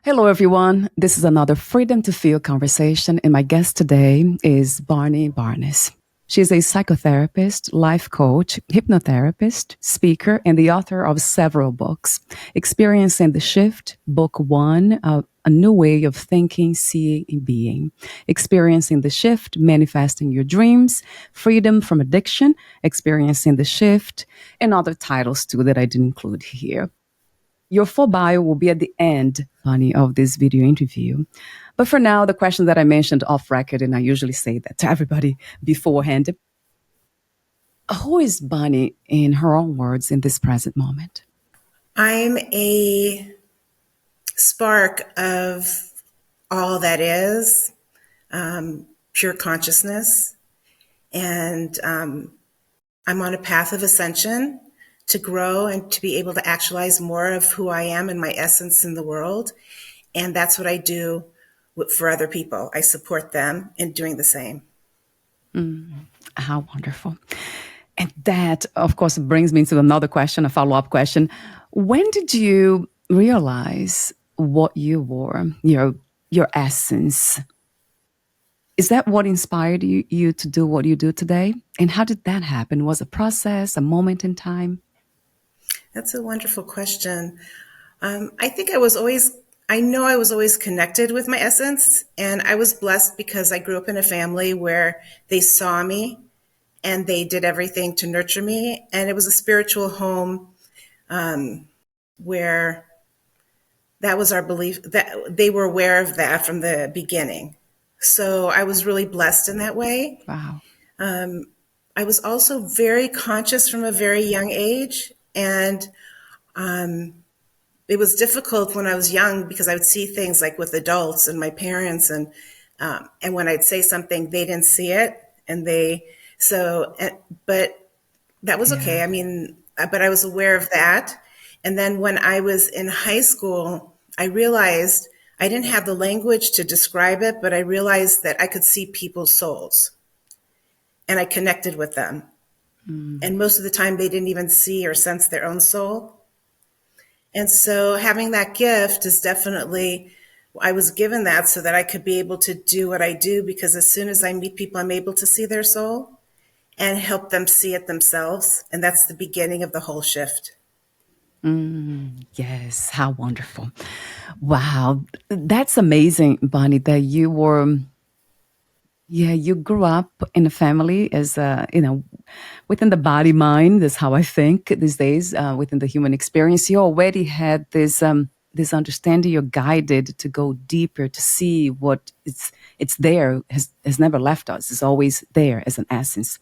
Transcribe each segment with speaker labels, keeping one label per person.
Speaker 1: Hello, everyone. This is another Freedom to Feel conversation, and my guest today is Bonnie Barness. She's a psychotherapist, life coach, hypnotherapist, speaker, and the author of several books. Experiencing the Shift, Book One, A New Way of Thinking, Seeing, and Being. Experiencing the Shift, Manifesting Your Dreams, Freedom from Addiction, Experiencing the Shift, and other titles too that I didn't include here. Your full bio will be at the end, Bonnie, of this video interview. But for now, the question that I mentioned off record, and I usually say that to everybody beforehand, who is Bonnie in her own words in this present moment?
Speaker 2: I'm a spark of all that is pure consciousness. And I'm on a path of ascension to grow and to be able to actualize more of who I am and my essence in the world. And that's what I do for other people. I support them in doing the same.
Speaker 1: How wonderful. And that, of course, brings me to another question, a follow-up question. When did you realize what you were, your essence? Is that what inspired you to do what you do today? And how did that happen? Was a process, a moment in time?
Speaker 2: That's a wonderful question. I think I was always connected with my essence, and I was blessed because I grew up in a family where they saw me and they did everything to nurture me. And it was a spiritual home where that was our belief, that they were aware of that from the beginning. So I was really blessed in that way.
Speaker 1: Wow.
Speaker 2: I was also very conscious from a very young age, and it was difficult when I was young because I would see things like with adults and my parents, and when I'd say something, they didn't see it, but that was okay.
Speaker 1: Yeah.
Speaker 2: I mean, but I was aware of that. And then when I was in high school, I realized I didn't have the language to describe it, but I realized that I could see people's souls and I connected with them. And most of the time, they didn't even see or sense their own soul. And so having that gift is definitely, I was given that so that I could be able to do what I do, because as soon as I meet people, I'm able to see their soul and help them see it themselves. And that's the beginning of the whole shift.
Speaker 1: Yes, how wonderful. Wow. That's amazing, Bonnie, that you grew up in a family as within the body mind. That's how I think these days, within the human experience. You already had this understanding. You're guided to go deeper, to see what it's there, has never left us. It's always there as an essence.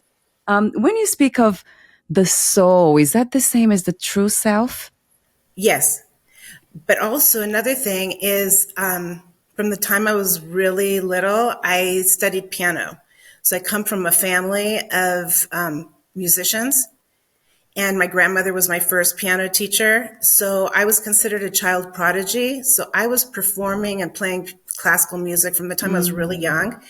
Speaker 1: When you speak of the soul, is that the same as the true self?
Speaker 2: Yes. But also another thing is from the time I was really little, I studied piano. So I come from a family of musicians, and my grandmother was my first piano teacher. So I was considered a child prodigy. So I was performing and playing classical music from the time I was really young.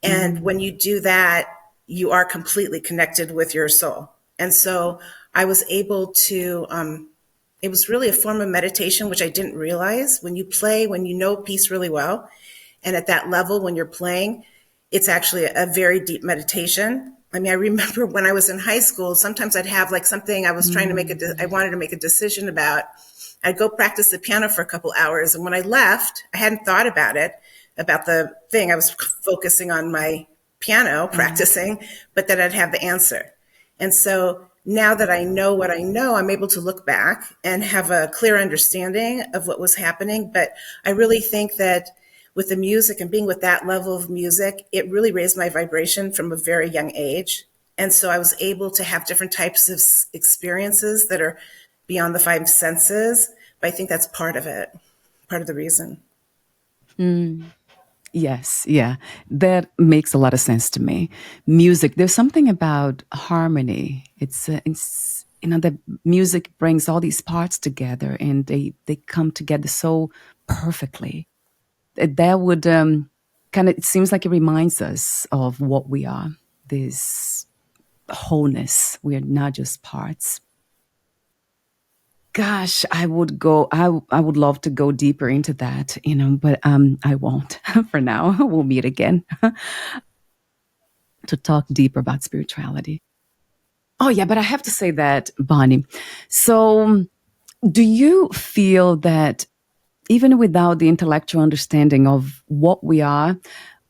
Speaker 2: And when you do that, you are completely connected with your soul. And so I was able to, it was really a form of meditation, which I didn't realize. When you play, when you know a piece really well, and at that level, when you're playing, it's actually a very deep meditation. I mean, I remember when I was in high school, sometimes I'd have like something I was trying to I wanted to make a decision about. I'd go practice the piano for a couple hours. And when I left, I hadn't thought about it, about the thing. I was focusing on my piano, practicing, but then I'd have the answer. And so now that I know what I know, I'm able to look back and have a clear understanding of what was happening. But I really think that with the music and being with that level of music, it really raised my vibration from a very young age. And so I was able to have different types of experiences that are beyond the five senses. But I think that's part of it, part of the reason.
Speaker 1: Yes, yeah, that makes a lot of sense to me. Music, there's something about harmony. It's the music brings all these parts together, and they come together so perfectly. That would kind of, it seems like it reminds us of what we are. This wholeness. We are not just parts. Gosh, I would go. I would love to go deeper into that, but I won't for now. We'll meet again to talk deeper about spirituality. Oh yeah, but I have to say that, Bonnie. So, do you feel that even without the intellectual understanding of what we are,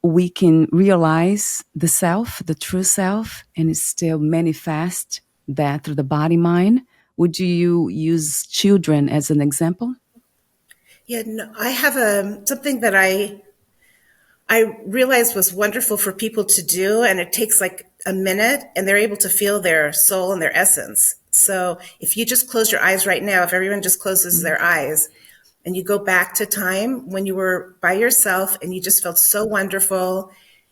Speaker 1: we can realize the self, the true self, and it still manifest that through the body mind? Would you use children as an example?
Speaker 2: Yeah, no, I have something that I realized was wonderful for people to do, and it takes like a minute, and they're able to feel their soul and their essence. So if you just close your eyes right now, if everyone just closes their eyes, and you go back to time when you were by yourself and you just felt so wonderful,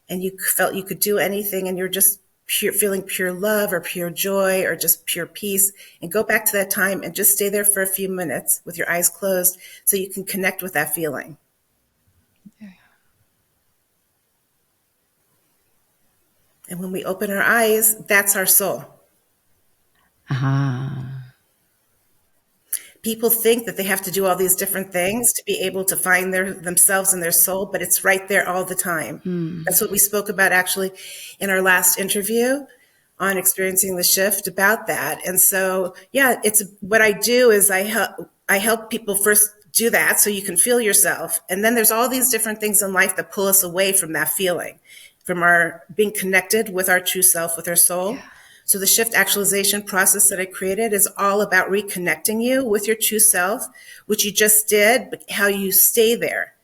Speaker 2: and you felt you could do anything, and you're just feeling pure love or pure joy or just pure peace, and go back to that time and just stay there for a few minutes with your eyes closed so you can connect with that feeling. And when we open our eyes, that's our soul.
Speaker 1: Ah,
Speaker 2: People think that they have to do all these different things to be able to find themselves and their soul, but it's right there all the time. That's what we spoke about actually in our last interview on experiencing the shift about that. And so, yeah, it's what I do is I help people first do that so you can feel yourself. And then there's all these different things in life that pull us away from that feeling, from our being connected with our true self, with our soul.
Speaker 1: yeah.
Speaker 2: So the shift actualization process that I created is all about reconnecting you with your true self, which you just did, but how you stay there.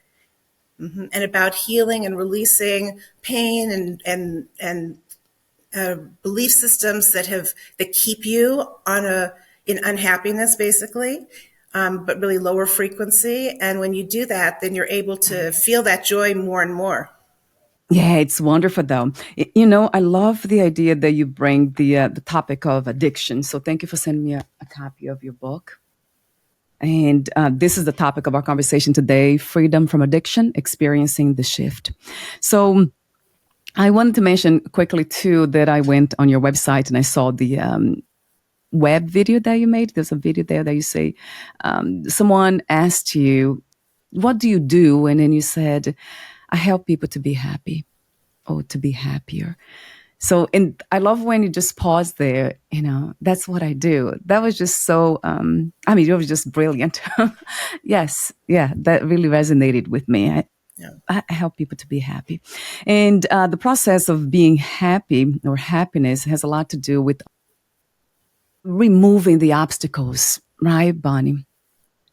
Speaker 2: And about healing and releasing pain and belief systems that keep you in unhappiness, basically, but really lower frequency. And when you do that, then you're able to feel that joy more and more.
Speaker 1: Yeah, it's wonderful though. I love the idea that you bring the topic of addiction. So thank you for sending me a copy of your book. And this is the topic of our conversation today: freedom from addiction, experiencing the shift. So I wanted to mention quickly too that I went on your website and I saw the web video that you made. There's a video there that you say someone asked you, "What do you do?" And then you said, "I help people to be happy." Or to be happier. So, and I love when you just pause there, that's what I do. That was just so, it was just brilliant. Yes. Yeah. That really resonated with me.
Speaker 2: Yeah.
Speaker 1: I help people to be happy. And the process of being happy or happiness has a lot to do with removing the obstacles, right, Bonnie?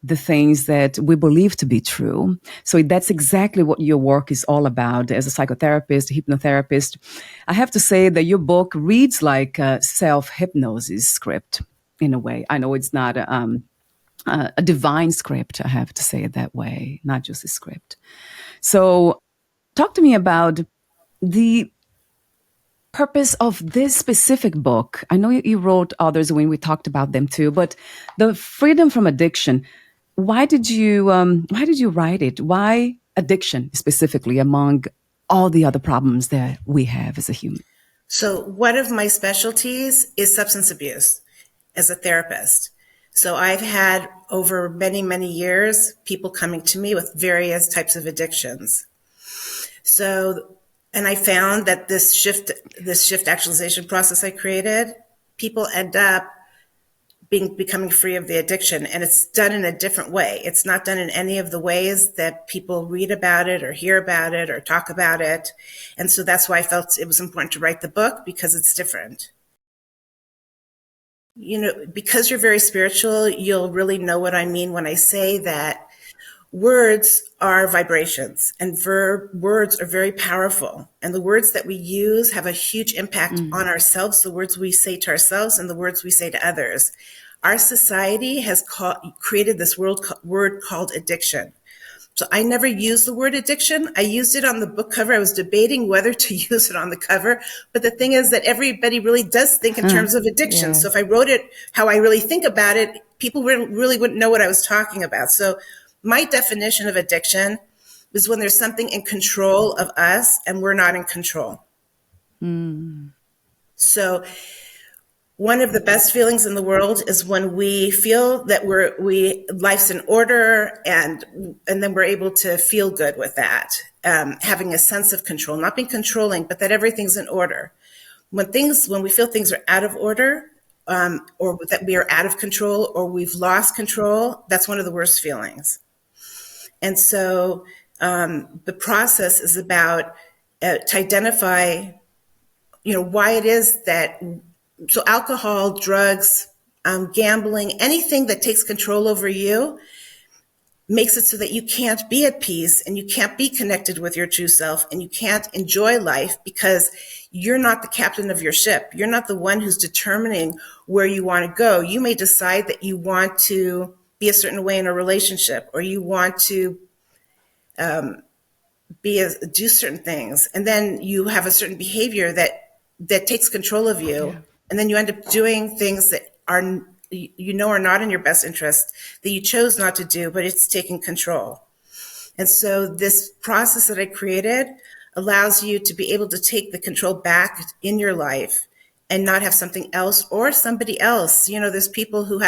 Speaker 1: The things that we believe to be true. So that's exactly what your work is all about as a psychotherapist, hypnotherapist. I have to say that your book reads like a self-hypnosis script in a way. I know it's not a divine script, I have to say it that way, not just a script. So talk to me about the purpose of this specific book. I know you wrote others when we talked about them too, but the freedom from addiction. Why did you write it? Why addiction specifically among all the other problems that we have as a human?
Speaker 2: So one of my specialties is substance abuse as a therapist. So I've had over many, many years, people coming to me with various types of addictions. So, and I found that this shift actualization process I created, people end up becoming free of the addiction, and it's done in a different way. It's not done in any of the ways that people read about it or hear about it or talk about it. And so that's why I felt it was important to write the book, because it's different. Because you're very spiritual, you'll really know what I mean when I say that words are vibrations, and words are very powerful. And the words that we use have a huge impact on ourselves, the words we say to ourselves and the words we say to others. Our society has created this word called addiction. So I never used the word addiction. I used it on the book cover. I was debating whether to use it on the cover. But the thing is that everybody really does think in terms of addiction.
Speaker 1: Yeah.
Speaker 2: So if I wrote it how I really think about it, people really wouldn't know what I was talking about. So my definition of addiction is when there's something in control of us and we're not in control. So One of the best feelings in the world is when we feel that life's in order, and then we're able to feel good with that, having a sense of control, not being controlling, but that everything's in order. When we feel things are out of order, or that we are out of control, or we've lost control, that's one of the worst feelings. And so the process is about to identify, why it is that. So alcohol, drugs, gambling, anything that takes control over you makes it so that you can't be at peace and you can't be connected with your true self and you can't enjoy life because you're not the captain of your ship. You're not the one who's determining where you want to go. You may decide that you want to be a certain way in a relationship, or you want to do certain things, and then you have a certain behavior that takes control of you. Yeah. And then you end up doing things that are not in your best interest, that you chose not to do, but it's taking control. And so this process that I created allows you to be able to take the control back in your life and not have something else or somebody else. There's people who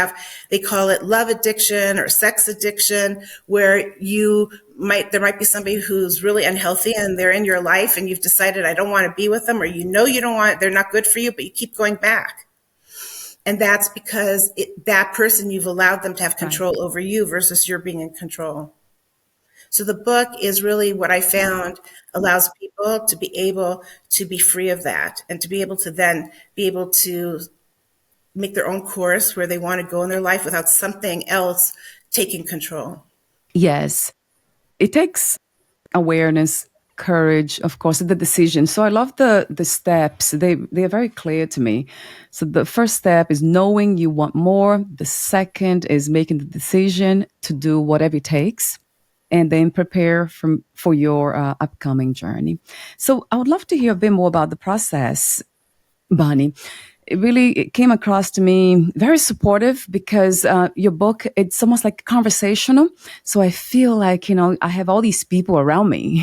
Speaker 2: they call it love addiction or sex addiction, where there might be somebody who's really unhealthy and they're in your life and you've decided, I don't want to be with them, or you don't want, they're not good for you, but you keep going back. And that's because that person, you've allowed them to have control over you versus you're being in control. So the book is really what I found allows people to be able to be free of that, and to be able to then be able to make their own course where they want to go in their life without something else taking control.
Speaker 1: Yes. It takes awareness, courage, of course, the decision. So I love the steps. They are very clear to me. So the first step is knowing you want more. The second is making the decision to do whatever it takes, and then prepare for your upcoming journey. So I would love to hear a bit more about the process, Bonnie. It came across to me very supportive, because your book, it's almost like conversational. So I feel like, I have all these people around me,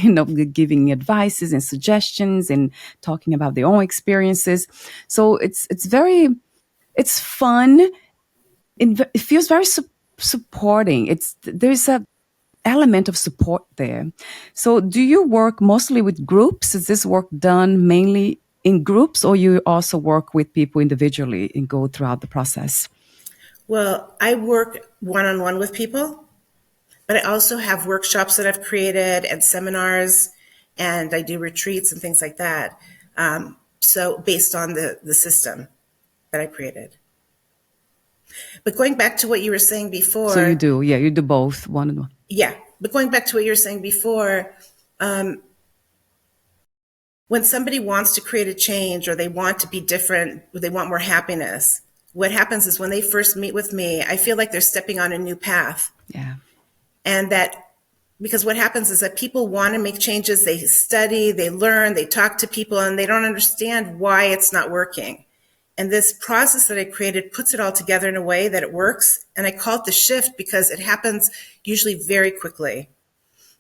Speaker 1: giving advices and suggestions and talking about their own experiences. So it's fun. It feels very supporting. There's a element of support there. So do you work mostly with groups? Is this work done mainly in groups, or you also work with people individually and go throughout the process?
Speaker 2: Well, I work one-on-one with people, but I also have workshops that I've created and seminars, and I do retreats and things like that. So based on the system that I created. But going back to what you were saying before.
Speaker 1: So you do both, one-on-one.
Speaker 2: Yeah. But going back to what you were saying before, when somebody wants to create a change, or they want to be different, or they want more happiness, what happens is when they first meet with me, I feel like they're stepping on a new path.
Speaker 1: Yeah.
Speaker 2: And because what happens is that people want to make changes, they study, they learn, they talk to people, and they don't understand why it's not working. And this process that I created puts it all together in a way that it works. And I call it the shift, because it happens usually very quickly,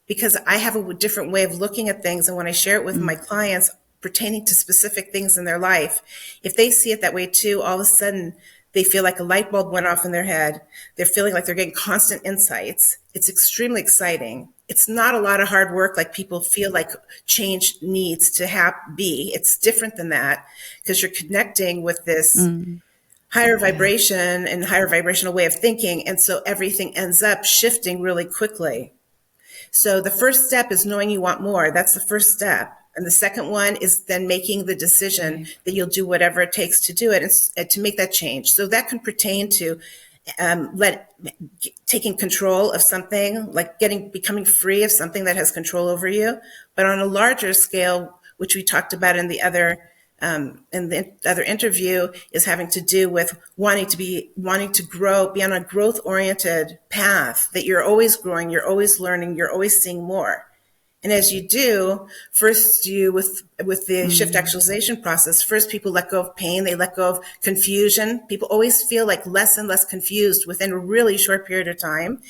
Speaker 2: because I have a different way of looking at things. And when I share it with my clients pertaining to specific things in their life, if they see it that way too, all of a sudden they feel like a light bulb went off in their head. They're feeling like they're getting constant insights. It's extremely exciting. It's not a lot of hard work like people feel like change needs to be. It's different than that, because you're connecting with this higher vibration and higher vibrational way of thinking. And so everything ends up shifting really quickly. So the first step is knowing you want more. That's the first step. And the second one is then making the decision that you'll do whatever it takes to do it and to make that change. So that can pertain to taking control of something, like becoming free of something that has control over you. But on a larger scale, which we talked about in the other interview, is having to do with wanting to grow, be on a growth-oriented path, that you're always growing, you're always learning, you're always seeing more. And as you do, first with the shift actualization process, first people let go of pain, they let go of confusion. People always feel like less and less confused within a really short period of time.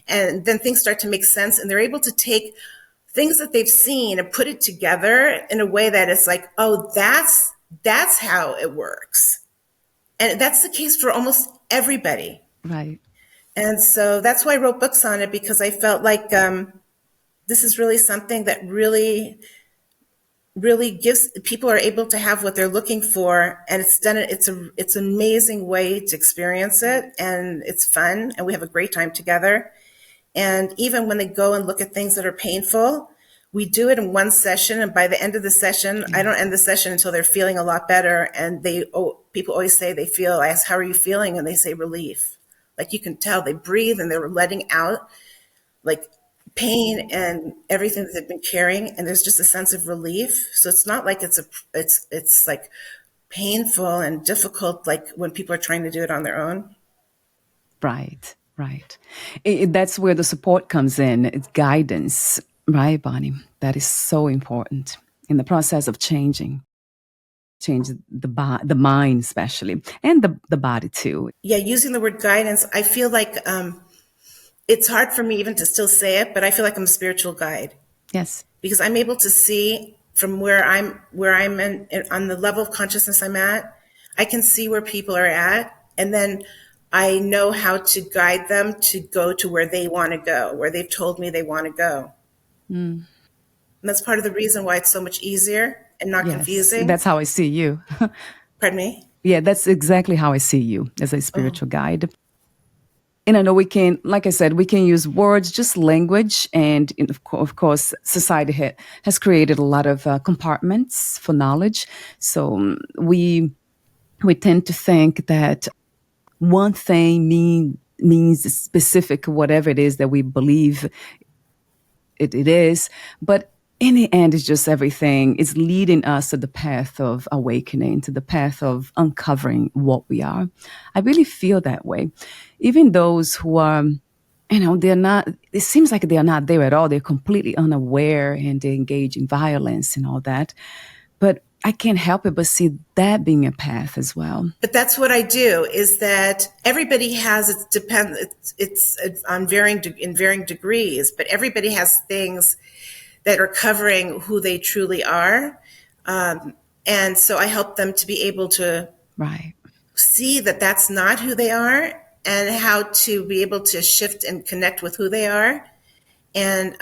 Speaker 2: And then things start to make sense, and they're able to take things that they've seen and put it together in a way that it's like, oh, that's how it works. And that's the case for almost everybody.
Speaker 1: Right.
Speaker 2: And so that's why I wrote books on it, because I felt like this is really something that really gives people are able to have what they're looking for, and it's an amazing way to experience it, and it's fun, and we have a great time together. And even when they go and look at things that are painful, we do it in one session, and by the end of the session, I don't end the session until they're feeling a lot better. And people always say they feel, I ask, how are you feeling? And they say relief. Like, you can tell they breathe and they're letting out like pain and everything that they've been carrying, and there's just a sense of relief. So it's not like it's like painful and difficult like when people are trying to do it on their own.
Speaker 1: Right, right. That's where the support comes in. It's guidance, right, Bonnie? That is so important in the process of change the mind especially, and the body too.
Speaker 2: Yeah, using the word guidance, I feel like it's hard for me even to still say it, but I feel like I'm a spiritual guide.
Speaker 1: Yes.
Speaker 2: Because I'm able to see from where I'm on the level of consciousness I'm at. I can see where people are at, and then I know how to guide them to go to where they want to go, where they've told me they want to go. And that's part of the reason why it's so much easier and not confusing.
Speaker 1: That's how I see you.
Speaker 2: Pardon me?
Speaker 1: Yeah, that's exactly how I see you, as a spiritual guide. And I know we can, like I said, we can use words, just language. And of course, society has created a lot of compartments for knowledge. So we tend to think that one thing means specific, whatever it is that we believe it is. But in the end, it's just everything. It's leading us to the path of awakening, to the path of uncovering what we are. I really feel that way. Even those who are, they're not, it seems like they're not there at all. They're completely unaware and they engage in violence and all that. But I can't help it but see that being a path as well.
Speaker 2: But that's what I do, is that everybody has, it's on varying degrees, but everybody has things that are covering who they truly are. And so I help them to be able to see that that's not who they are, and how to be able to shift and connect with who they are. And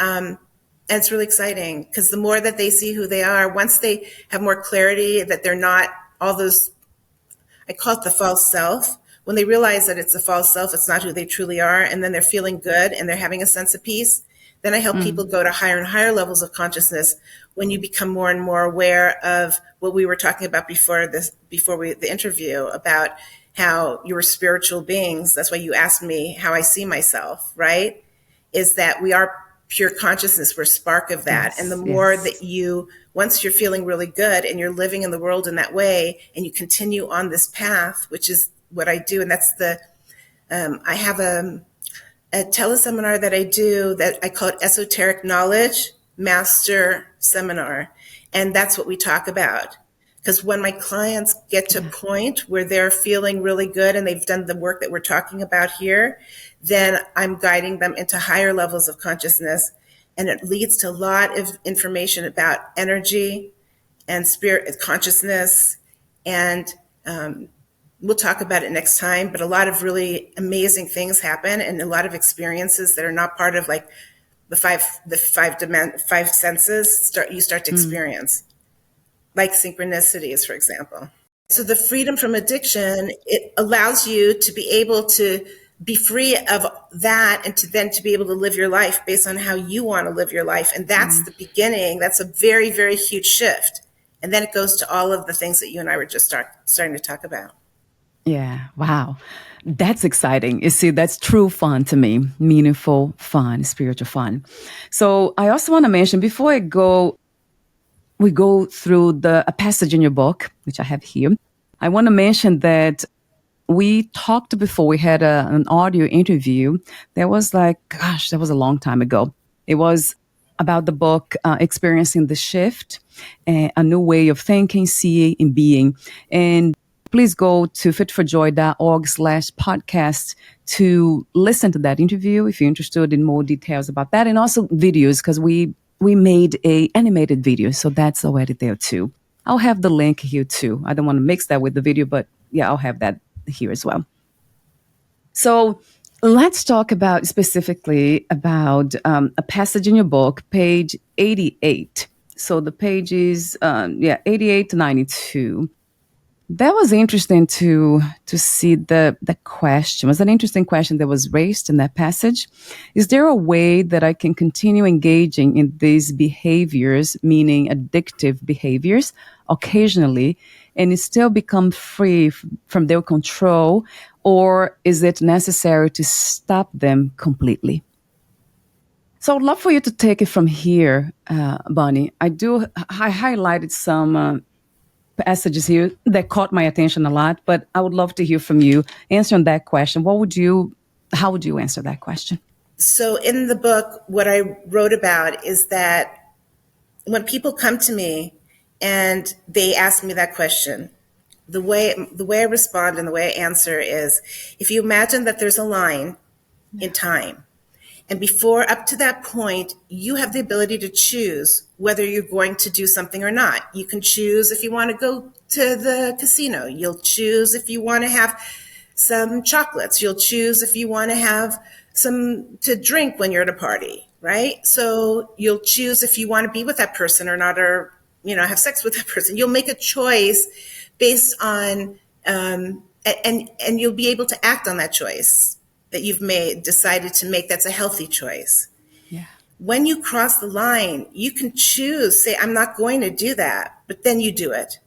Speaker 2: it's really exciting, because the more that they see who they are, once they have more clarity that they're not all those, I call it the false self. When they realize that it's a false self, it's not who they truly are, and then they're feeling good and they're having a sense of peace, then I help people go to higher and higher levels of consciousness when you become more and more aware of what we were talking about before the interview, about how you were spiritual beings. That's why you asked me how I see myself, right? Is that we are pure consciousness. We're a spark of that. And the more that once you're feeling really good and you're living in the world in that way, and you continue on this path, which is what I do. And that's I have a teleseminar that I do that I call it Esoteric Knowledge Master Seminar. And that's what we talk about. Because when my clients get to a point where they're feeling really good and they've done the work that we're talking about here, then I'm guiding them into higher levels of consciousness. And it leads to a lot of information about energy and spirit consciousness. And we'll talk about it next time. But a lot of really amazing things happen, and a lot of experiences that are not part of like the five senses you start to experience. Like synchronicities, for example. So the freedom from addiction, it allows you to be able to be free of that, and to be able to live your life based on how you want to live your life. And that's the beginning. That's a very, very huge shift. And then it goes to all of the things that you and I were just starting to talk about.
Speaker 1: Yeah. Wow. That's exciting. You see, that's true fun to me. Meaningful fun, spiritual fun. So I also want to mention, before we go through a passage in your book, which I have here, I want to mention that we talked before. We had an audio interview. That was that was a long time ago. It was about the book, Experiencing the Shift, a new way of thinking, seeing, and being. And please go to fitforjoy.org/podcast to listen to that interview if you're interested in more details about that, and also videos, because we made a animated video, so that's already there too. I'll have the link here too. I don't want to mix that with the video, but yeah, I'll have that here as well. So let's talk about specifically about a passage in your book, page 88. So the page is 88 to 92. That was interesting to see the question. It was an interesting question that was raised in that passage. Is there a way that I can continue engaging in these behaviors, meaning addictive behaviors, occasionally, and still become free from their control, or is it necessary to stop them completely? So I'd love for you to take it from here, Bonnie. I highlighted some passages here that caught my attention a lot, but I would love to hear from you answering that question. How would you answer that question?
Speaker 2: So in the book, what I wrote about is that when people come to me and they ask me that question, the way I respond and the way I answer is, if you imagine that there's a line in time, and before up to that point, you have the ability to choose whether you're going to do something or not. You can choose if you want to go to the casino. You'll choose if you want to have some chocolates. You'll choose if you want to have some to drink when you're at a party, right? So you'll choose if you want to be with that person or not, or, have sex with that person. You'll make a choice based on, and you'll be able to act on that choice that you've decided to make. That's a healthy choice.
Speaker 1: Yeah.
Speaker 2: When you cross the line, you can choose, say, I'm not going to do that, but then you do it.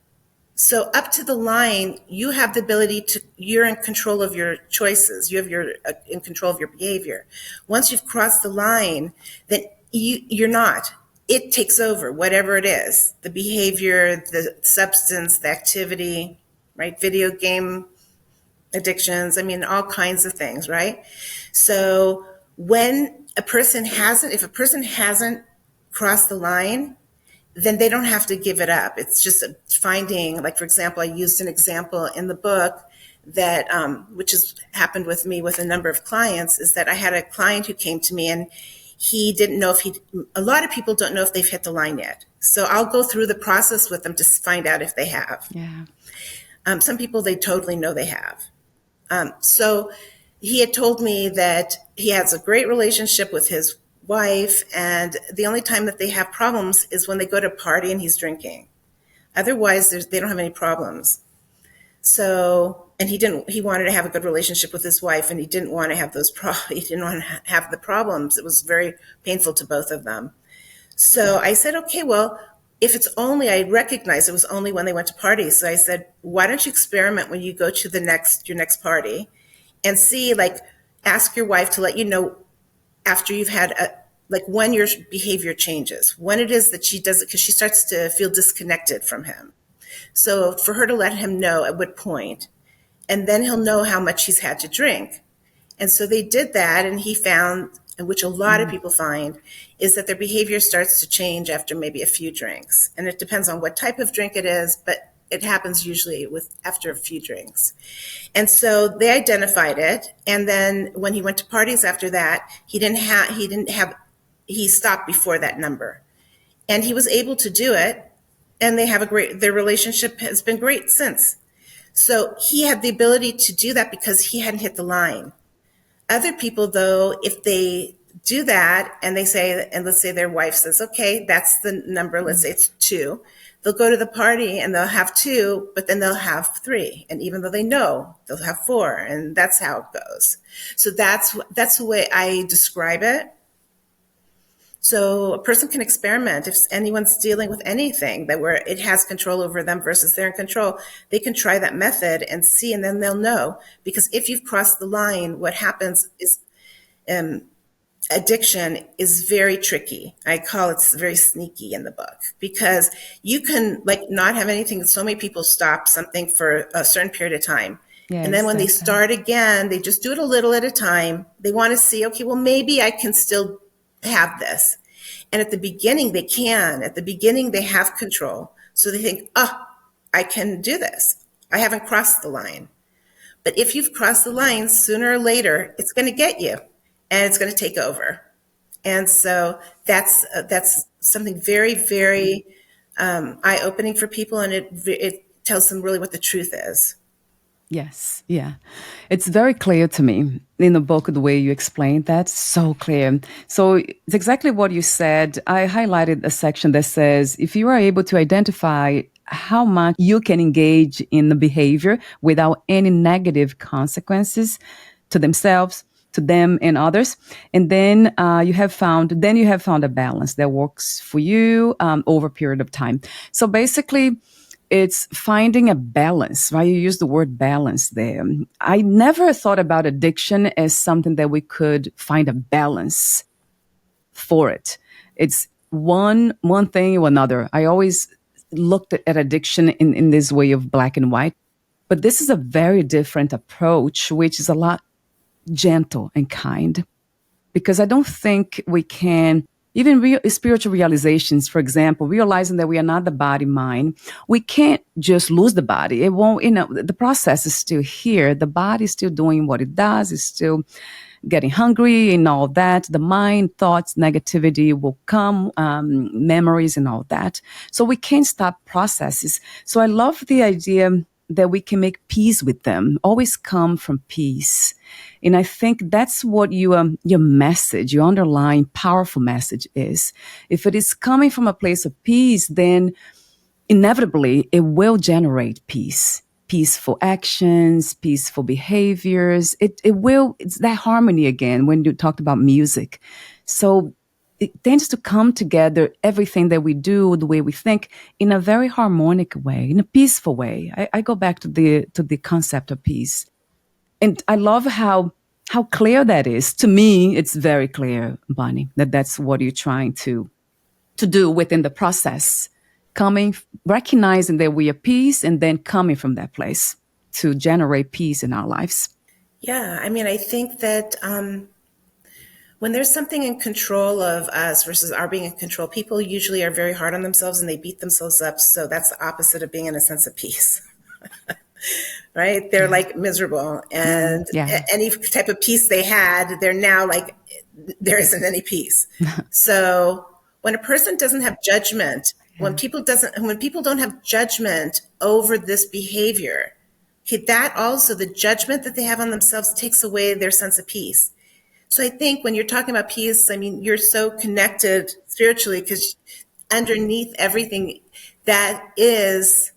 Speaker 2: So up to the line, you have the ability you're in control of your choices. You're in control of your behavior. Once you've crossed the line, then you're not. It takes over, whatever it is, the behavior, the substance, the activity, right? Video game addictions. I mean, all kinds of things, right? So when if a person hasn't crossed the line, then they don't have to give it up. It's just finding, like, for example, I used an example in the book that, which has happened with me with a number of clients, is that I had a client who came to me and he didn't know a lot of people don't know if they've hit the line yet. So I'll go through the process with them to find out if they have.
Speaker 1: Yeah.
Speaker 2: Some people, they totally know they have. So he had told me that he has a great relationship with his wife, and the only time that they have problems is when they go to a party and he's drinking. Otherwise, they don't have any problems. So, and he wanted to have a good relationship with his wife, and he didn't want to have he didn't want to have the problems. It was very painful to both of them. So I said, okay, well, I recognized it was only when they went to parties. So I said, why don't you experiment when you go to your next party and see, like, ask your wife to let you know after you've had when your behavior changes, when it is that she does it, because she starts to feel disconnected from him. So for her to let him know at what point, and then he'll know how much he's had to drink. And so they did that, and he found, and which a lot of people find, is that their behavior starts to change after maybe a few drinks. And it depends on what type of drink it is, but it happens usually after a few drinks. And so they identified it. And then when he went to parties after that, he stopped before that number. And he was able to do it. And their relationship has been great since. So he had the ability to do that because he hadn't hit the line. Other people, though, if they do that and let's say their wife says, okay, that's the number, let's say it's 2, they'll go to the party and they'll have 2, but then they'll have 3. And even though they know, they'll have 4. And that's how it goes. So that's the way I describe it. So a person can experiment. If anyone's dealing with anything where it has control over them versus they're in control, they can try that method and see, and then they'll know. Because if you've crossed the line, what happens is addiction is very tricky. I call it very sneaky in the book, because you can not have anything. So many people stop something for a certain period of time. Yeah, and then when they start again, they just do it a little at a time. They want to see, okay, well, maybe I can still have this. And at the beginning, they can. At the beginning, they have control. So they think, I can do this. I haven't crossed the line. But if you've crossed the line, sooner or later, it's going to get you and it's going to take over. And so that's something very, very eye-opening for people. And it tells them really what the truth is.
Speaker 1: Yes, yeah. It's very clear to me in the book, the way you explained that, so clear. So it's exactly what you said. I highlighted a section that says if you are able to identify how much you can engage in the behavior without any negative consequences to themselves, to them and others, and then you have found a balance that works for you over a period of time. So basically, it's finding a balance, right? You use the word balance there. I never thought about addiction as something that we could find a balance for it. It's one thing or another. I always looked at addiction in this way of black and white. But this is a very different approach, which is a lot gentle and kind, because I don't think we can, even spiritual realizations, for example, realizing that we are not the body mind, we can't just lose the body. It won't, the process is still here. The body is still doing what it does, it's still getting hungry and all that. The mind, thoughts, negativity will come, memories and all that. So we can't stop processes. So I love the idea that we can make peace with them, always come from peace. And I think that's what your message, your underlying powerful message is. If it is coming from a place of peace, then inevitably it will generate peace, peaceful actions, peaceful behaviors. It's that harmony again when you talked about music. So it tends to come together, everything that we do, the way we think, in a very harmonic way, in a peaceful way. I go back to the concept of peace. And I love how clear that is. To me, it's very clear, Bonnie, that that's what you're trying to do within the process, recognizing that we are peace and then coming from that place to generate peace in our lives.
Speaker 2: Yeah, I mean, I think that when there's something in control of us versus our being in control, people usually are very hard on themselves and they beat themselves up. So that's the opposite of being in a sense of peace. Right? They're like miserable, and any type of peace they had, they're now like, there isn't any peace. So when a person doesn't have judgment, when people don't have judgment over this behavior, that also, the judgment that they have on themselves takes away their sense of peace. So I think when you're talking about peace, I mean, you're so connected spiritually because underneath everything, that is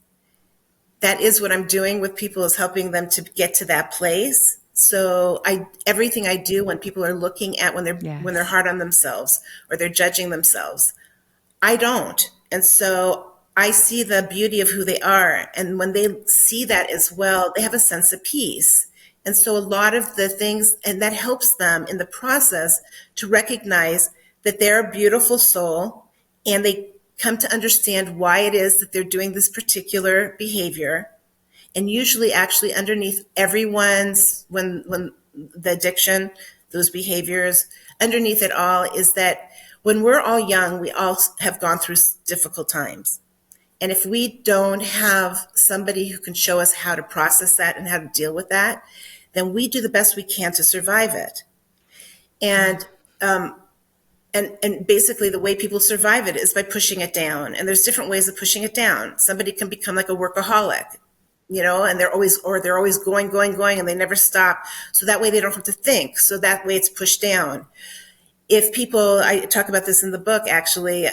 Speaker 2: what I'm doing with people, is helping them to get to that place. So everything I do when people are looking at when they're hard on themselves or they're judging themselves, I don't. And so I see the beauty of who they are. And when they see that as well, they have a sense of peace. And so a lot of the things, and that helps them in the process to recognize that they're a beautiful soul, and they come to understand why it is that they're doing this particular behavior. And usually actually underneath everyone's, when the addiction, those behaviors, underneath it all is that when we're all young, we all have gone through difficult times. And if we don't have somebody who can show us how to process that and how to deal with that, then we do the best we can to survive it. And basically the way people survive it is by pushing it down. And there's different ways of pushing it down. Somebody can become like a workaholic, and they're always going, and they never stop. So that way they don't have to think. So that way it's pushed down. If people, I talk about this in the book, actually,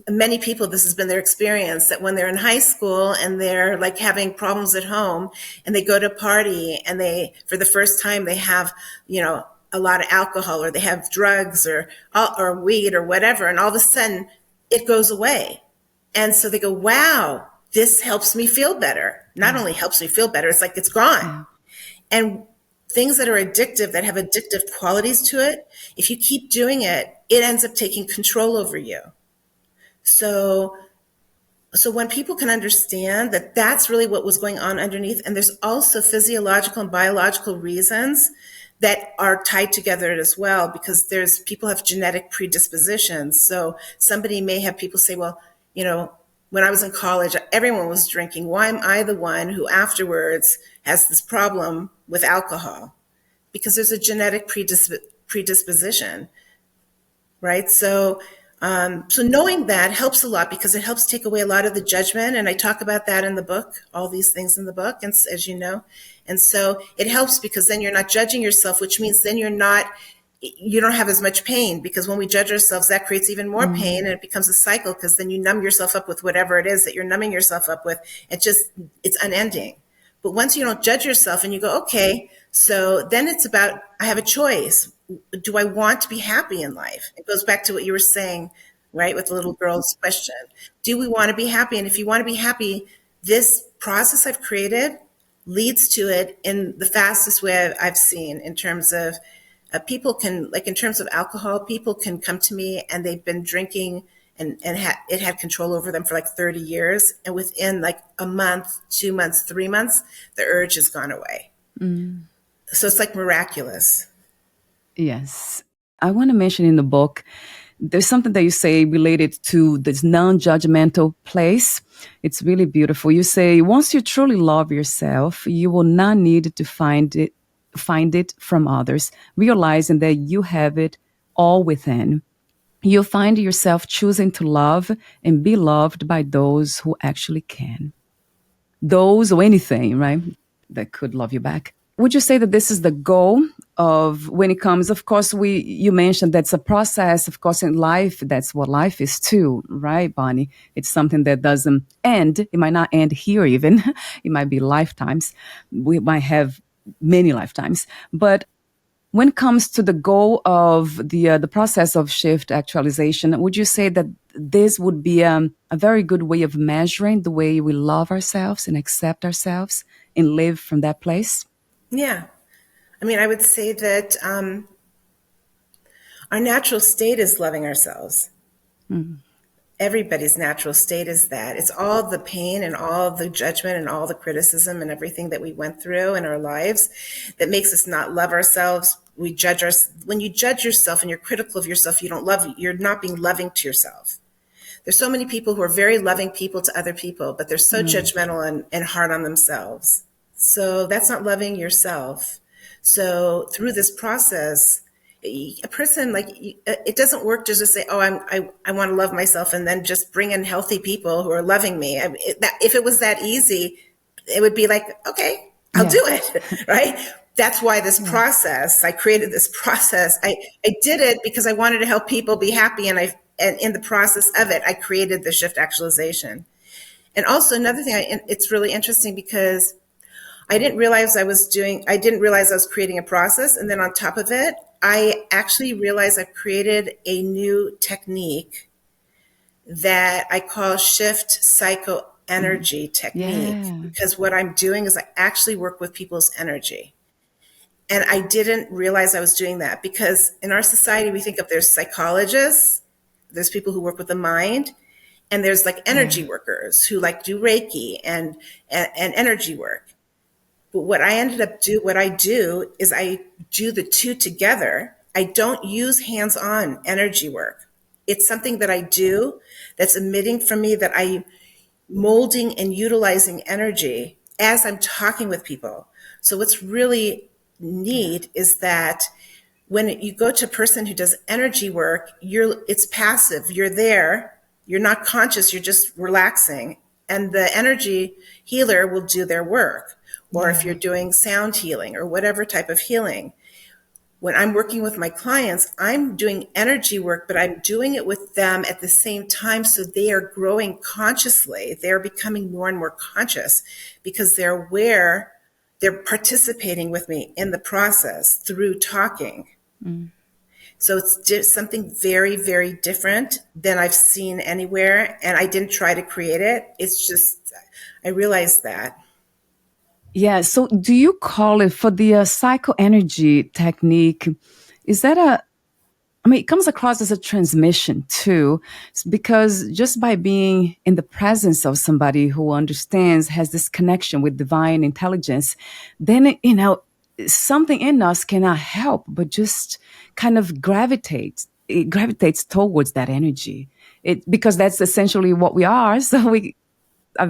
Speaker 2: many people, this has been their experience, that when they're in high school and they're like having problems at home and they go to a party and for the first time, they have, a lot of alcohol, or they have drugs or weed or whatever. And all of a sudden it goes away. And so they go, wow, this helps me feel better. Not only helps me feel better, it's like it's gone. And things that are addictive, that have addictive qualities to it, if you keep doing it, it ends up taking control over you. So when people can understand that that's really what was going on underneath, and there's also physiological and biological reasons that are tied together as well, because people have genetic predispositions. So somebody may have people say, well, when I was in college, everyone was drinking. Why am I the one who afterwards has this problem with alcohol? Because there's a genetic predisposition, right? So So knowing that helps a lot because it helps take away a lot of the judgment. And I talk about that in the book, all these things in the book, and as you know. And so it helps because then you're not judging yourself, which means then you don't have as much pain, because when we judge ourselves, that creates even more pain, and it becomes a cycle because then you numb yourself up with whatever it is that you're numbing yourself up with. It's unending. But once you don't judge yourself and you go, okay, so then it's about, I have a choice. Do I want to be happy in life? It goes back to what you were saying, right, with the little girl's question. Do we want to be happy? And if you want to be happy, this process I've created leads to it in the fastest way I've seen, in terms of people can, like in terms of alcohol, people can come to me and they've been drinking and it had control over them for like 30 years. And within like a month, 2 months, 3 months, the urge has gone away. So it's like miraculous.
Speaker 1: Yes. I want to mention in the book, there's something that you say related to this non-judgmental place. It's really beautiful. You say, once you truly love yourself, you will not need to find it from others, realizing that you have it all within. You'll find yourself choosing to love and be loved by those who actually can. Those or anything, right, that could love you back. Would you say that this is the goal of when it comes, of course, you mentioned that's a process, of course, in life, that's what life is too, right, Bonnie? It's something that doesn't end. It might not end here even. It might be lifetimes. We might have many lifetimes. But when it comes to the goal of the process of shift actualization, would you say that this would be a very good way of measuring the way we love ourselves and accept ourselves and live from that place?
Speaker 2: Yeah. I mean, I would say that our natural state is loving ourselves. Everybody's natural state is that. It's all the pain and all the judgment and all the criticism and everything that we went through in our lives that makes us not love ourselves. When you judge yourself and you're critical of yourself, you're not being loving to yourself. There's so many people who are very loving people to other people, but they're so judgmental and hard on themselves. So that's not loving yourself. So through this process, a person, like, it doesn't work just to say, oh, I want to love myself and then just bring in healthy people who are loving me. If it was that easy, it would be like, okay, I'll do it, right? That's why this process, I created this process. I did it because I wanted to help people be happy. And in the process of it, I created the shift actualization. And also another thing, it's really interesting because I didn't realize I was creating a process. And then on top of it, I actually realized I've created a new technique that I call shift psychoenergy technique.
Speaker 1: Yeah.
Speaker 2: Because what I'm doing is I actually work with people's energy. And I didn't realize I was doing that because in our society, we think of there's psychologists, there's people who work with the mind, and there's like energy workers who like do Reiki and energy work. But what I do is I do the two together. I don't use hands-on energy work. It's something that I do that's emitting from me, that I'm molding and utilizing energy as I'm talking with people. So what's really neat is that when you go to a person who does energy work, it's passive. You're there. You're not conscious. You're just relaxing. And the energy healer will do their work. Or if you're doing sound healing or whatever type of healing. When I'm working with my clients, I'm doing energy work, but I'm doing it with them at the same time. So they are growing consciously. They're becoming more and more conscious because they're aware, they're participating with me in the process through talking. So it's something very, very different than I've seen anywhere. And I didn't try to create it. It's just, I realized that.
Speaker 1: Yeah. So do you call it for the psychoenergy technique? Is that it comes across as a transmission too, because just by being in the presence of somebody who understands, has this connection with divine intelligence, then, something in us cannot help but just kind of gravitates towards that energy. Because that's essentially what we are. So it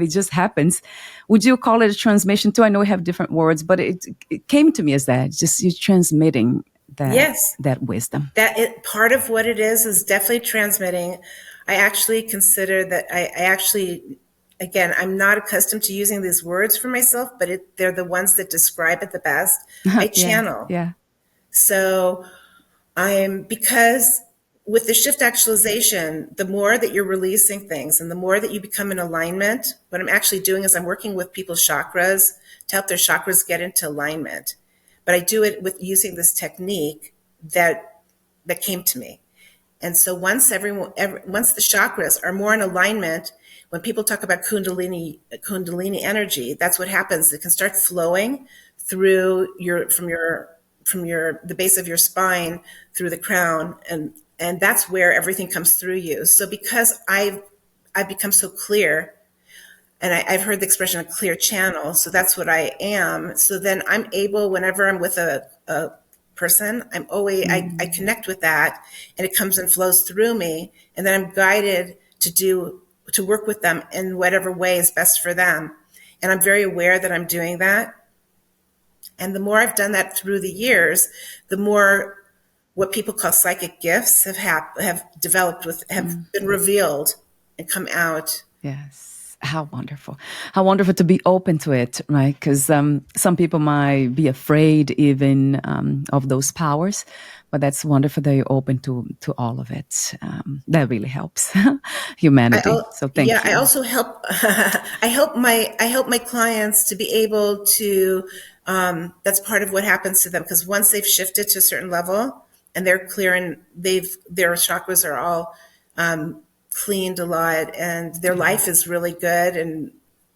Speaker 1: just happens. Would you call it a transmission too? I know we have different words, but it came to me as that. Just you're transmitting
Speaker 2: Yes.
Speaker 1: that wisdom.
Speaker 2: Part of what it is definitely transmitting. I actually consider that I actually, again, I'm not accustomed to using these words for myself, but they're the ones that describe it the best. I
Speaker 1: Yeah,
Speaker 2: channel.
Speaker 1: yeah.
Speaker 2: So because with the shift actualization, the more that you're releasing things and the more that you become in alignment, what I'm actually doing is I'm working with people's chakras to help their chakras get into alignment. But I do it with using this technique that came to me. And so once once the chakras are more in alignment, when people talk about kundalini energy, that's what happens. It can start flowing through the base of your spine, through the crown, and that's where everything comes through you. So because I've become so clear, and I've heard the expression a clear channel, so that's what I am. So then I'm able, whenever I'm with a person, I connect with that, and it comes and flows through me, and then I'm guided to work with them in whatever way is best for them. And I'm very aware that I'm doing that. And the more I've done that through the years, the more what people call psychic gifts have developed have been revealed and come out.
Speaker 1: Yes. How wonderful. How wonderful to be open to it, right? Because some people might be afraid even of those powers, but that's wonderful that you're open to all of it. That really helps humanity. So thank
Speaker 2: I
Speaker 1: you.
Speaker 2: also help. I help my clients to be able to. That's part of what happens to them, because once they've shifted to a certain level and they're clear and their chakras are all cleaned a lot and their life is really good and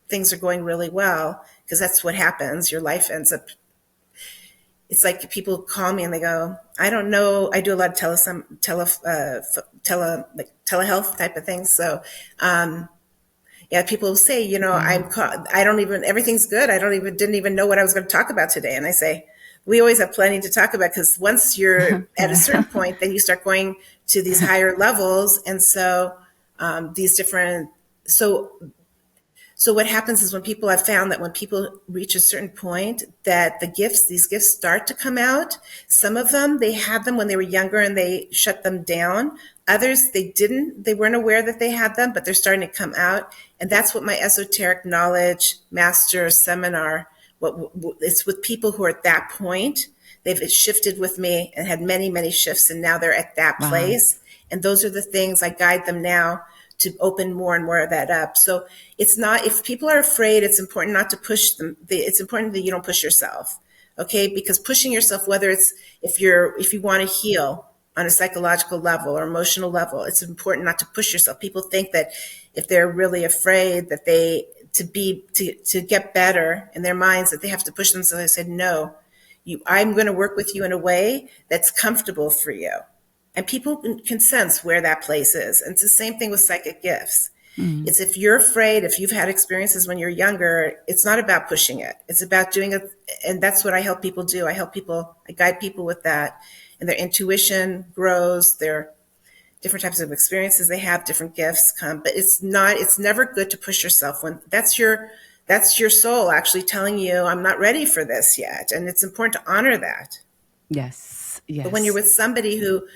Speaker 2: things are going really well, because that's what happens. Your life ends up. It's like people call me and they go, I don't know. I do a lot of telehealth type of things. So, yeah, people say, I don't even, everything's good. Didn't even know what I was going to talk about today. And I say, we always have plenty to talk about, because once you're at a certain point, then you start going to these higher levels. And so, these different, so what happens is, when people have found that when people reach a certain point, that these gifts start to come out. Some of them, they had them when they were younger and they shut them down. Others, they weren't aware that they had them, but they're starting to come out. And that's what my esoteric knowledge master seminar, it's with people who are at that point. They've shifted with me and had many, many shifts, and now they're at that place. And those are the things I guide them now to open more and more of that up. So it's not, if people are afraid, it's important not to push them. It's important that you don't push yourself. Okay. Because pushing yourself, whether it's, if you want to heal on a psychological level or emotional level, it's important not to push yourself. People think that if they're really afraid that to get better in their minds, that they have to push themselves. I said, no, I'm going to work with you in a way that's comfortable for you. And people can sense where that place is. And it's the same thing with psychic gifts. It's, if you're afraid, if you've had experiences when you're younger, it's not about pushing it. It's about doing it. And that's what I help people do. I guide people with that. And their intuition grows, their different types of experiences they have, different gifts come. But it's never good to push yourself when that's your soul actually telling you, I'm not ready for this yet. And it's important to honor that.
Speaker 1: Yes. Yes.
Speaker 2: But when you're with somebody who,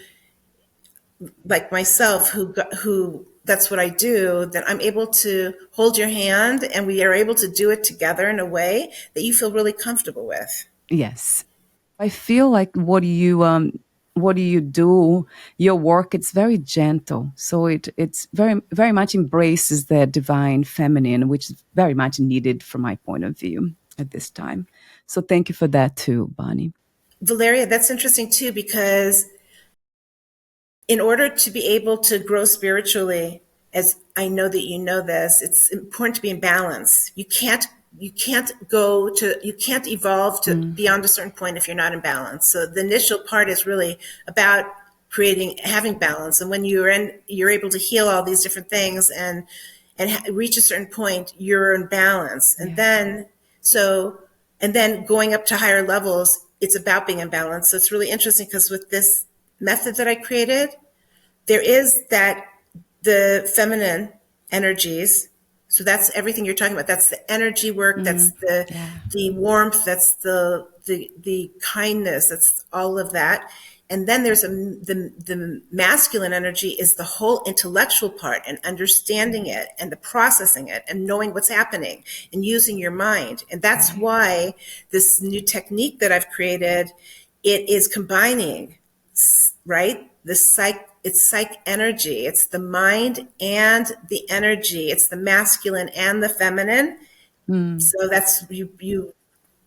Speaker 2: like myself, who that's what I do, then I'm able to hold your hand and we are able to do it together in a way that you feel really comfortable with.
Speaker 1: Yes. I feel like what do you do, your work, it's very gentle. So it's very, very much embraces the divine feminine, which is very much needed from my point of view at this time. So thank you for that too, Bonnie.
Speaker 2: Valeria, that's interesting too, because in order to be able to grow spiritually, as I know that you know this, it's important to be in balance. You can't evolve to beyond a certain point if you're not in balance. So the initial part is really about having balance. And when you're able to heal all these different things and reach a certain point, you're in balance. And then going up to higher levels, it's about being in balance. So it's really interesting, because with this method that I created, there is that the feminine energies So that's everything you're talking about. That's the energy work. That's
Speaker 1: Yeah.
Speaker 2: the warmth. That's the kindness. That's all of that. And then there's the masculine energy is the whole intellectual part and understanding it and the processing it and knowing what's happening and using your mind. And that's why this new technique that I've created, it is combining, right? It's psych energy. It's the mind and the energy. It's the masculine and the feminine. So that's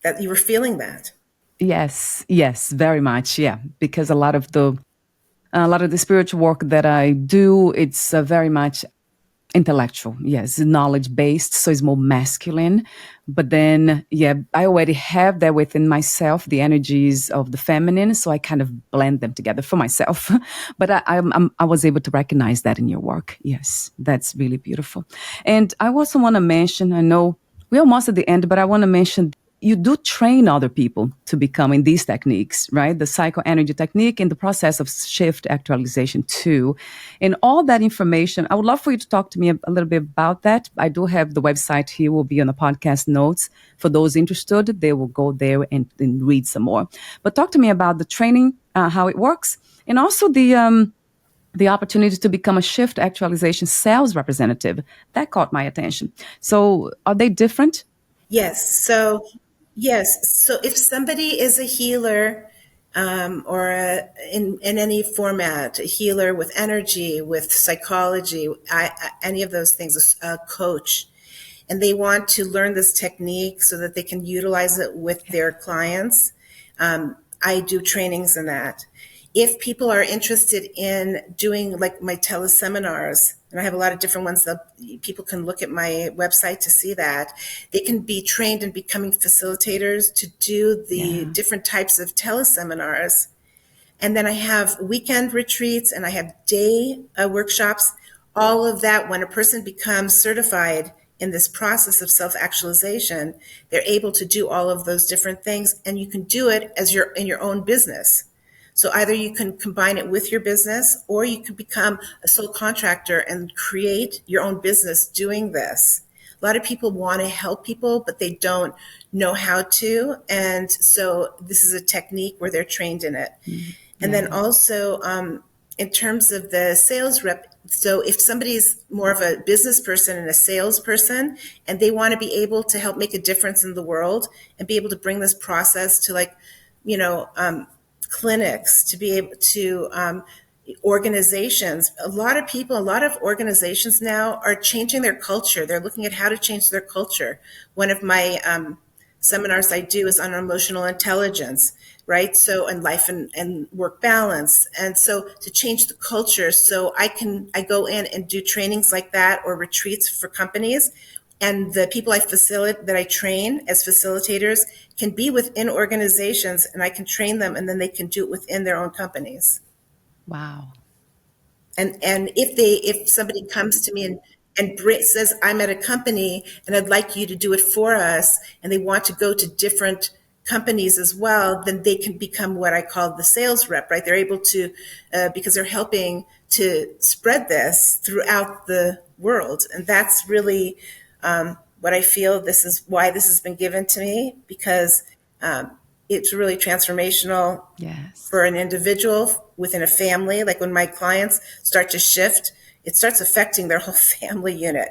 Speaker 2: that you were feeling that.
Speaker 1: Yes, yes, very much. Yeah, because a lot of the spiritual work that I do, it's very much intellectual. Yes, knowledge based, so it's more masculine. But then, yeah, I already have that within myself, the energies of the feminine, so I kind of blend them together for myself. But I was able to recognize that in your work. Yes, that's really beautiful. And I also want to mention, I know we're almost at the end, but I want to mention you do train other people to become in these techniques, right? The psychoenergy technique in the process of shift actualization too. And all that information, I would love for you to talk to me a little bit about that. I do have the website here, will be on the podcast notes. For those interested, they will go there and read some more. But talk to me about the training, how it works, and also the opportunity to become a shift actualization sales representative. That caught my attention. So are they different?
Speaker 2: Yes. So if somebody is a healer, or in any format, a healer with energy, with psychology, any of those things, a coach, and they want to learn this technique so that they can utilize it with their clients, I do trainings in that. If people are interested in doing like my teleseminars, and I have a lot of different ones that people can look at my website to see that, they can be trained in becoming facilitators to do the different types of teleseminars. And then I have weekend retreats and I have day workshops. All of that, when a person becomes certified in this process of self-actualization, they're able to do all of those different things, and you can do it as you're in your own business. So either you can combine it with your business, or you can become a sole contractor and create your own business doing this. A lot of people want to help people, but they don't know how to. And so this is a technique where they're trained in it. And then also, in terms of the sales rep, so if somebody's more of a business person and a salesperson, and they want to be able to help make a difference in the world and be able to bring this process to, like, you know, clinics, to be able to organizations. A lot of organizations now are changing their culture. They're looking at how to change their culture. One of my seminars I do is on emotional intelligence, right? So, and life and work balance. And so to change the culture, so I go in and do trainings like that, or retreats for companies. And the people that I train as facilitators can be within organizations, and I can train them, and then they can do it within their own companies.
Speaker 1: Wow.
Speaker 2: And if somebody comes to me and says, I'm at a company and I'd like you to do it for us, and they want to go to different companies as well, then they can become what I call the sales rep, right? They're able to, because they're helping to spread this throughout the world. And that's really what I feel. This is why this has been given to me, because it's really transformational
Speaker 1: Yes.
Speaker 2: for an individual within a family. Like when my clients start to shift, it starts affecting their whole family unit.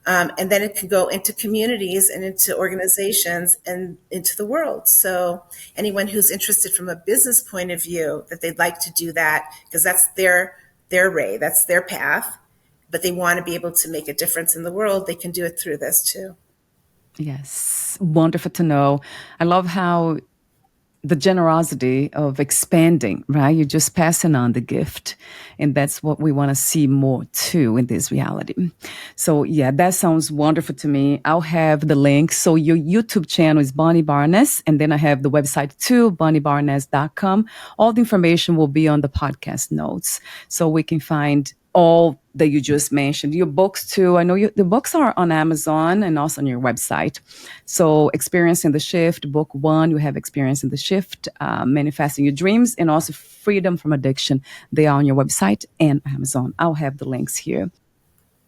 Speaker 2: And then it can go into communities and into organizations and into the world. So anyone who's interested from a business point of view, that they'd like to do that, because that's their way, that's their path, but they want to be able to make a difference in the world, they can do it through this too.
Speaker 1: Yes. Wonderful to know. I love how the generosity of expanding, right? You're just passing on the gift. And that's what we want to see more too in this reality. So yeah, that sounds wonderful to me. I'll have the link. So your YouTube channel is Bonnie Barness. And then I have the website too, bonniebarness.com. All the information will be on the podcast notes. So we can find all that you just mentioned. Your books too. I know the books are on Amazon and also on your website. So Experiencing the Shift, book 1, you have Experiencing the Shift, Manifesting Your Dreams, and also Freedom from Addiction. They are on your website and Amazon. I'll have the links here.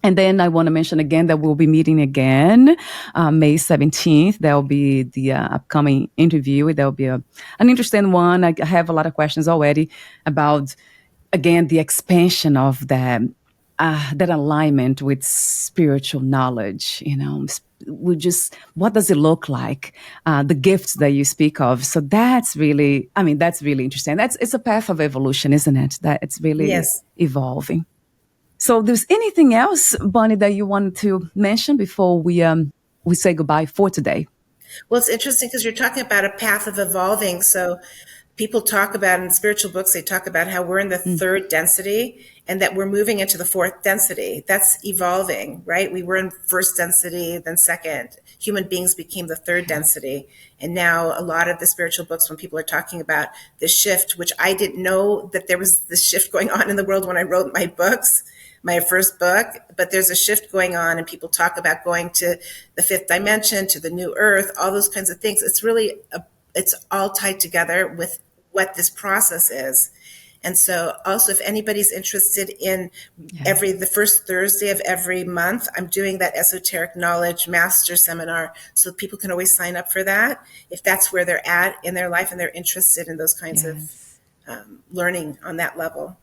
Speaker 1: And then I want to mention again that we'll be meeting again May 17th. There'll be the upcoming interview. There'll be an interesting one. I have a lot of questions already about, again, the expansion of that alignment with spiritual knowledge. What does it look like? The gifts that you speak of. So that's really interesting. It's a path of evolution, isn't it? That it's really
Speaker 2: Yes.
Speaker 1: evolving. So there's anything else, Bonnie, that you wanted to mention before we say goodbye for today?
Speaker 2: Well, it's interesting because you're talking about a path of evolving. So people talk about in spiritual books, they talk about how we're in the third density and that we're moving into the fourth density. That's evolving, right? We were in first density, then second. Human beings became the third density. And now a lot of the spiritual books, when people are talking about the shift, which I didn't know that there was this shift going on in the world when I wrote my books, my first book, but there's a shift going on and people talk about going to the fifth dimension, to the new earth, all those kinds of things. It's really, it's all tied together with what this process is. And so also if anybody's interested in the first Thursday of every month, I'm doing that esoteric knowledge master seminar. So people can always sign up for that if that's where they're at in their life and they're interested in those kinds of learning on that level.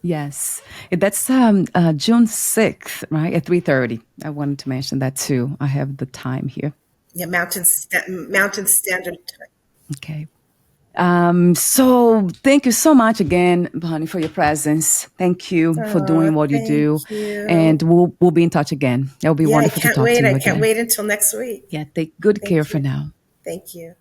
Speaker 1: Yes, that's June 6th, right, at 3:30. I wanted to mention that too. I have the time here.
Speaker 2: Yeah, Mountain Standard Time.
Speaker 1: Okay. So thank you so much again, Bonnie, for your presence. Thank you for doing what you do.
Speaker 2: You.
Speaker 1: And we'll be in touch again. It'll be wonderful to talk to you again.
Speaker 2: I can't wait until next week.
Speaker 1: Yeah, take good care for now.
Speaker 2: Thank you.